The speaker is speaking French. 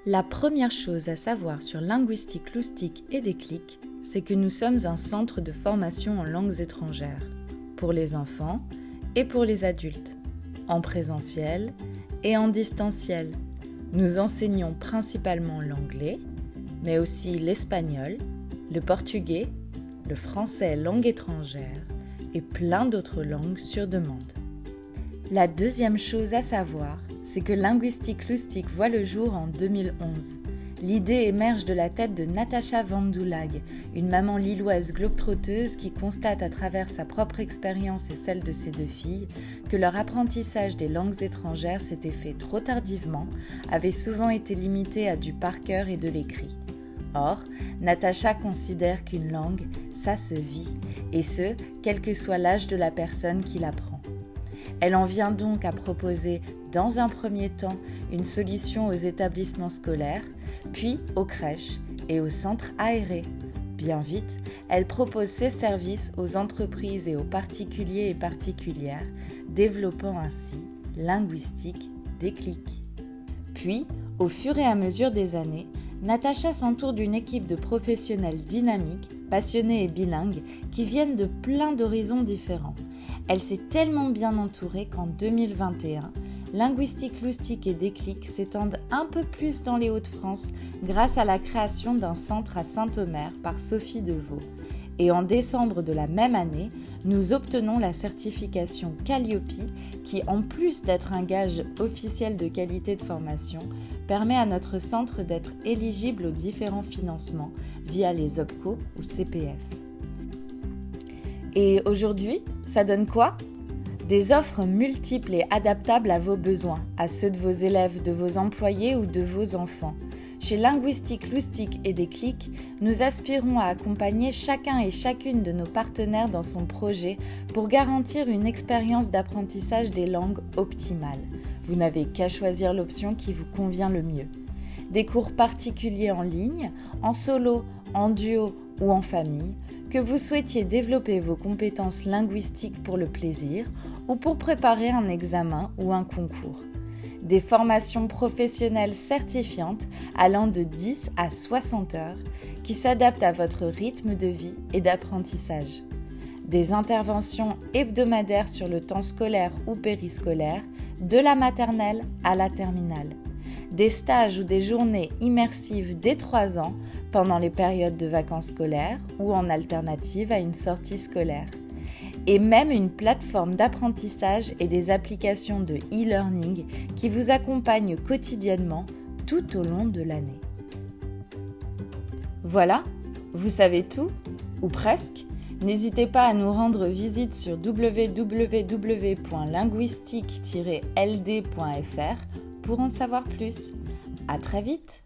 La première chose à savoir sur Linguistique Loustic et Déclic, c'est que nous sommes un centre de formation en langues étrangères, pour les enfants et pour les adultes, en présentiel et en distanciel. Nous enseignons principalement l'anglais, mais aussi l'espagnol, le portugais, le français langue étrangère et plein d'autres langues sur demande. La deuxième chose à savoir, c'est que Linguistique Loustic voit le jour en 2011. L'idée émerge de la tête de Natacha Van Doulag, une maman lilloise globe-trotteuse qui constate à travers sa propre expérience et celle de ses deux filles que leur apprentissage des langues étrangères s'était fait trop tardivement, avait souvent été limité à du par cœur et de l'écrit. Or, Natacha considère qu'une langue, ça se vit, et ce, quel que soit l'âge de la personne qui l'apprend. Elle en vient donc à proposer, dans un premier temps, une solution aux établissements scolaires, puis aux crèches et aux centres aérés. Bien vite, elle propose ses services aux entreprises et aux particuliers et particulières, développant ainsi Linguistique Déclic. Puis, au fur et à mesure des années, Natacha s'entoure d'une équipe de professionnels dynamiques, passionnés et bilingues qui viennent de plein d'horizons différents. Elle s'est tellement bien entourée qu'en 2021, Linguistique Loustic et Déclic s'étendent un peu plus dans les Hauts-de-France grâce à la création d'un centre à Saint-Omer par Sophie Deveau. Et en décembre de la même année, nous obtenons la certification Calliope qui, en plus d'être un gage officiel de qualité de formation, permet à notre centre d'être éligible aux différents financements via les OPCO ou CPF. Et aujourd'hui, ça donne quoi ? Des offres multiples et adaptables à vos besoins, à ceux de vos élèves, de vos employés ou de vos enfants. Chez Linguistique Loustic et Déclic, nous aspirons à accompagner chacun et chacune de nos partenaires dans son projet pour garantir une expérience d'apprentissage des langues optimale. Vous n'avez qu'à choisir l'option qui vous convient le mieux. Des cours particuliers en ligne, en solo, en duo ou en famille, que vous souhaitiez développer vos compétences linguistiques pour le plaisir ou pour préparer un examen ou un concours. Des formations professionnelles certifiantes allant de 10 à 60 heures qui s'adaptent à votre rythme de vie et d'apprentissage. Des interventions hebdomadaires sur le temps scolaire ou périscolaire, de la maternelle à la terminale. Des stages ou des journées immersives dès 3 ans pendant les périodes de vacances scolaires ou en alternative à une sortie scolaire. Et même une plateforme d'apprentissage et des applications de e-learning qui vous accompagnent quotidiennement tout au long de l'année. Voilà, vous savez tout, ou presque. N'hésitez pas à nous rendre visite sur www.linguistique-ld.fr pour en savoir plus. À très vite!